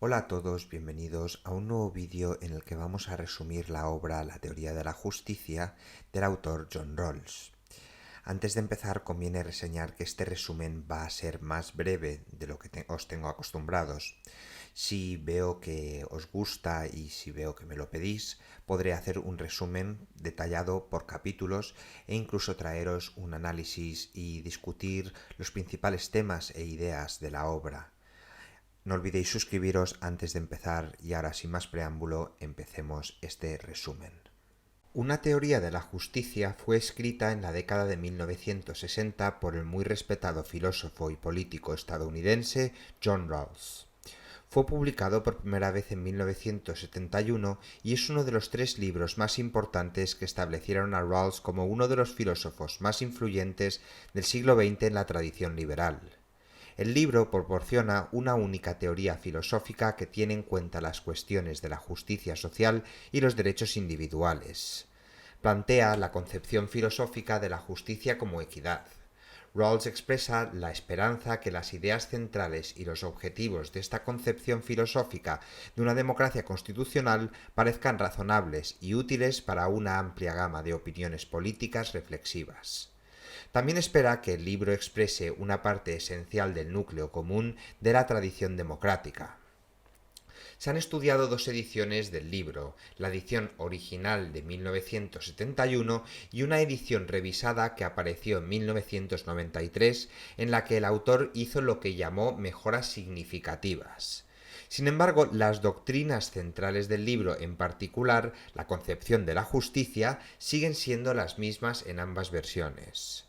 Hola a todos, bienvenidos a un nuevo vídeo en el que vamos a resumir la obra La teoría de la justicia del autor John Rawls. Antes de empezar conviene reseñar que este resumen va a ser más breve de lo que os tengo acostumbrados. Si veo que os gusta y si veo que me lo pedís, podré hacer un resumen detallado por capítulos e incluso traeros un análisis y discutir los principales temas e ideas de la obra. No olvidéis suscribiros antes de empezar y ahora sin más preámbulo empecemos este resumen. Una teoría de la justicia fue escrita en la década de 1960 por el muy respetado filósofo y político estadounidense John Rawls. Fue publicado por primera vez en 1971 y es uno de los 3 libros más importantes que establecieron a Rawls como uno de los filósofos más influyentes del siglo XX en la tradición liberal. El libro proporciona una única teoría filosófica que tiene en cuenta las cuestiones de la justicia social y los derechos individuales. Plantea la concepción filosófica de la justicia como equidad. Rawls expresa la esperanza que las ideas centrales y los objetivos de esta concepción filosófica de una democracia constitucional parezcan razonables y útiles para una amplia gama de opiniones políticas reflexivas. También espera que el libro exprese una parte esencial del núcleo común de la tradición democrática. Se han estudiado 2 ediciones del libro, la edición original de 1971 y una edición revisada que apareció en 1993, en la que el autor hizo lo que llamó mejoras significativas. Sin embargo, las doctrinas centrales del libro, en particular la concepción de la justicia, siguen siendo las mismas en ambas versiones.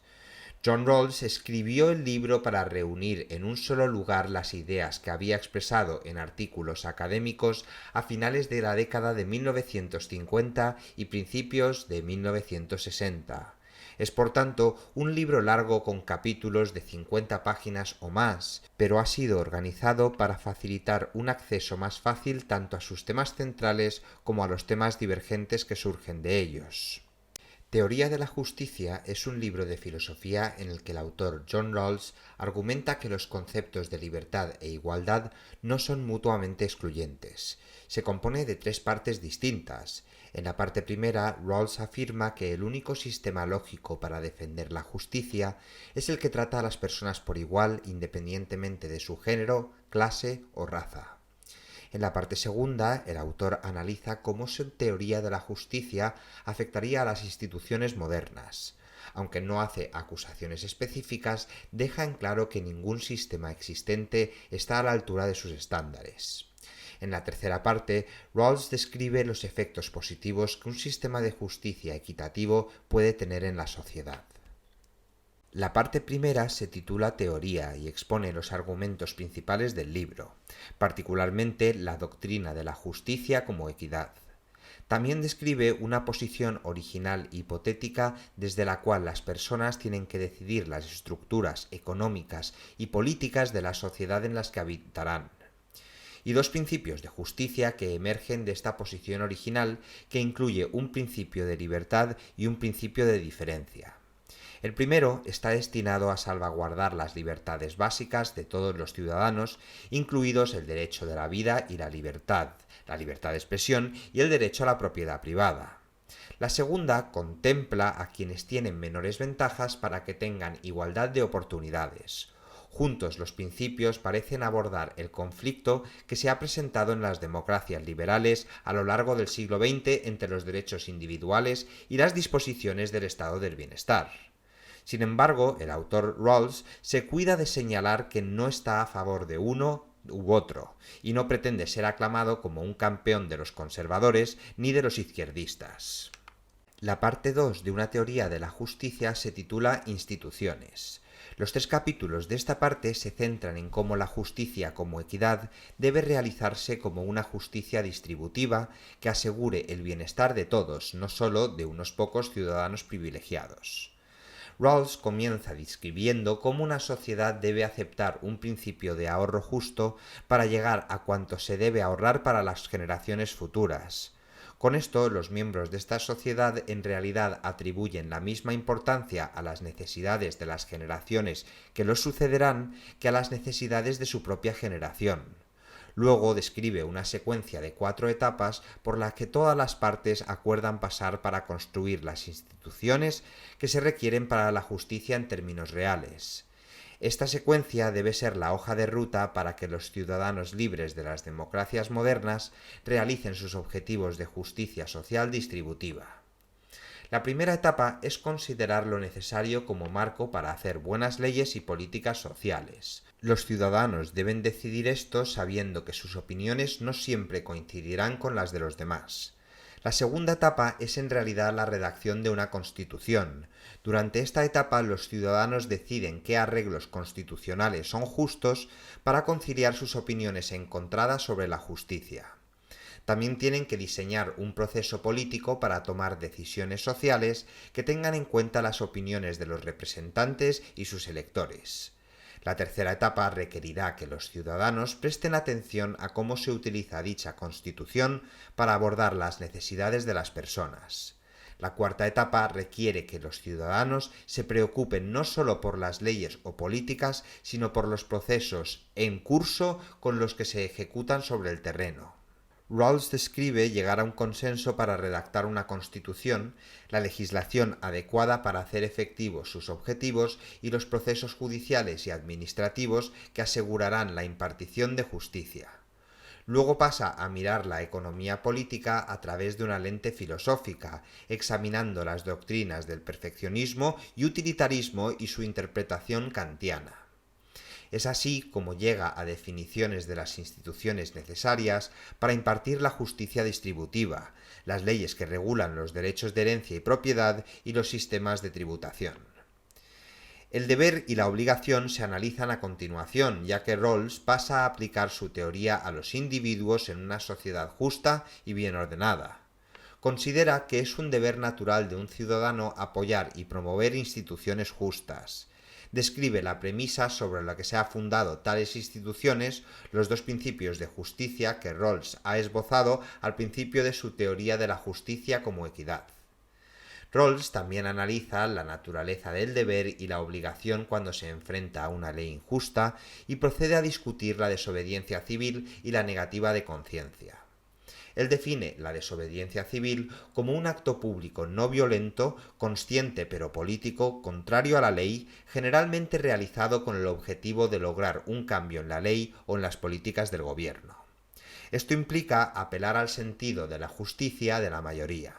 John Rawls escribió el libro para reunir en un solo lugar las ideas que había expresado en artículos académicos a finales de la década de 1950 y principios de 1960. Es por tanto un libro largo con capítulos de 50 páginas o más, pero ha sido organizado para facilitar un acceso más fácil tanto a sus temas centrales como a los temas divergentes que surgen de ellos. Teoría de la justicia es un libro de filosofía en el que el autor John Rawls argumenta que los conceptos de libertad e igualdad no son mutuamente excluyentes. Se compone de 3 partes distintas. En la parte primera, Rawls afirma que el único sistema lógico para defender la justicia es el que trata a las personas por igual independientemente de su género, clase o raza. En la parte segunda, el autor analiza cómo su teoría de la justicia afectaría a las instituciones modernas. Aunque no hace acusaciones específicas, deja en claro que ningún sistema existente está a la altura de sus estándares. En la tercera parte, Rawls describe los efectos positivos que un sistema de justicia equitativo puede tener en la sociedad. La parte primera se titula Teoría y expone los argumentos principales del libro, particularmente la doctrina de la justicia como equidad. También describe una posición original hipotética desde la cual las personas tienen que decidir las estructuras económicas y políticas de la sociedad en las que habitarán. Y 2 principios de justicia que emergen de esta posición original, que incluye un principio de libertad y un principio de diferencia. El primero está destinado a salvaguardar las libertades básicas de todos los ciudadanos, incluidos el derecho de la vida y la libertad de expresión y el derecho a la propiedad privada. La segunda contempla a quienes tienen menores ventajas para que tengan igualdad de oportunidades. Juntos, los principios parecen abordar el conflicto que se ha presentado en las democracias liberales a lo largo del siglo XX entre los derechos individuales y las disposiciones del estado del bienestar. Sin embargo, el autor Rawls se cuida de señalar que no está a favor de uno u otro, y no pretende ser aclamado como un campeón de los conservadores ni de los izquierdistas. La parte 2 de una teoría de la justicia se titula Instituciones. Los 3 capítulos de esta parte se centran en cómo la justicia como equidad debe realizarse como una justicia distributiva que asegure el bienestar de todos, no solo de unos pocos ciudadanos privilegiados. Rawls comienza describiendo cómo una sociedad debe aceptar un principio de ahorro justo para llegar a cuánto se debe ahorrar para las generaciones futuras. Con esto, los miembros de esta sociedad en realidad atribuyen la misma importancia a las necesidades de las generaciones que los sucederán que a las necesidades de su propia generación. Luego describe una secuencia de 4 etapas por las que todas las partes acuerdan pasar para construir las instituciones que se requieren para la justicia en términos reales. Esta secuencia debe ser la hoja de ruta para que los ciudadanos libres de las democracias modernas realicen sus objetivos de justicia social distributiva. La primera etapa es considerar lo necesario como marco para hacer buenas leyes y políticas sociales. Los ciudadanos deben decidir esto sabiendo que sus opiniones no siempre coincidirán con las de los demás. La segunda etapa es en realidad la redacción de una constitución. Durante esta etapa los ciudadanos deciden qué arreglos constitucionales son justos para conciliar sus opiniones encontradas sobre la justicia. También tienen que diseñar un proceso político para tomar decisiones sociales que tengan en cuenta las opiniones de los representantes y sus electores. La tercera etapa requerirá que los ciudadanos presten atención a cómo se utiliza dicha Constitución para abordar las necesidades de las personas. La cuarta etapa requiere que los ciudadanos se preocupen no solo por las leyes o políticas, sino por los procesos en curso con los que se ejecutan sobre el terreno. Rawls describe llegar a un consenso para redactar una constitución, la legislación adecuada para hacer efectivos sus objetivos y los procesos judiciales y administrativos que asegurarán la impartición de justicia. Luego pasa a mirar la economía política a través de una lente filosófica, examinando las doctrinas del perfeccionismo y utilitarismo y su interpretación kantiana. Es así como llega a definiciones de las instituciones necesarias para impartir la justicia distributiva, las leyes que regulan los derechos de herencia y propiedad y los sistemas de tributación. El deber y la obligación se analizan a continuación, ya que Rawls pasa a aplicar su teoría a los individuos en una sociedad justa y bien ordenada. Considera que es un deber natural de un ciudadano apoyar y promover instituciones justas. Describe la premisa sobre la que se han fundado tales instituciones, los dos principios de justicia que Rawls ha esbozado al principio de su teoría de la justicia como equidad. Rawls también analiza la naturaleza del deber y la obligación cuando se enfrenta a una ley injusta y procede a discutir la desobediencia civil y la negativa de conciencia. Él define la desobediencia civil como un acto público no violento, consciente pero político, contrario a la ley, generalmente realizado con el objetivo de lograr un cambio en la ley o en las políticas del gobierno. Esto implica apelar al sentido de la justicia de la mayoría.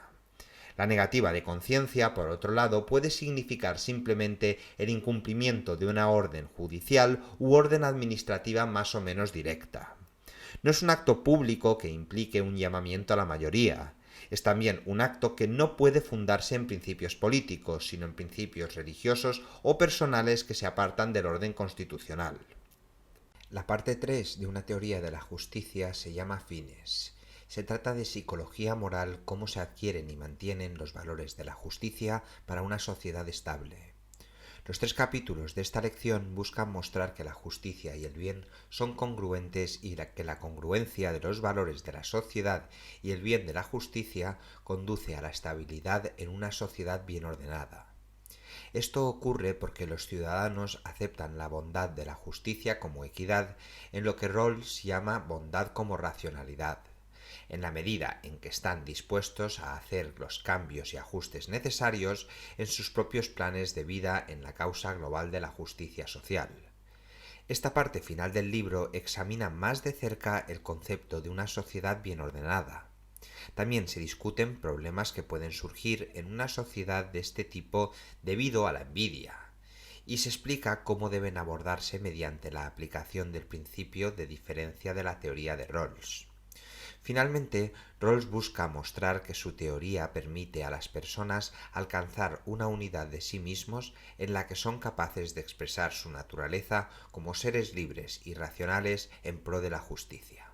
La negativa de conciencia, por otro lado, puede significar simplemente el incumplimiento de una orden judicial u orden administrativa más o menos directa. No es un acto público que implique un llamamiento a la mayoría. Es también un acto que no puede fundarse en principios políticos, sino en principios religiosos o personales que se apartan del orden constitucional. La parte 3 de una teoría de la justicia se llama fines. Se trata de psicología moral, cómo se adquieren y mantienen los valores de la justicia para una sociedad estable. Los 3 capítulos de esta lección buscan mostrar que la justicia y el bien son congruentes y que la congruencia de los valores de la sociedad y el bien de la justicia conduce a la estabilidad en una sociedad bien ordenada. Esto ocurre porque los ciudadanos aceptan la bondad de la justicia como equidad, en lo que Rawls llama bondad como racionalidad, en la medida en que están dispuestos a hacer los cambios y ajustes necesarios en sus propios planes de vida en la causa global de la justicia social. Esta parte final del libro examina más de cerca el concepto de una sociedad bien ordenada. También se discuten problemas que pueden surgir en una sociedad de este tipo debido a la envidia, y se explica cómo deben abordarse mediante la aplicación del principio de diferencia de la teoría de Rawls. Finalmente, Rawls busca mostrar que su teoría permite a las personas alcanzar una unidad de sí mismos en la que son capaces de expresar su naturaleza como seres libres y racionales en pro de la justicia.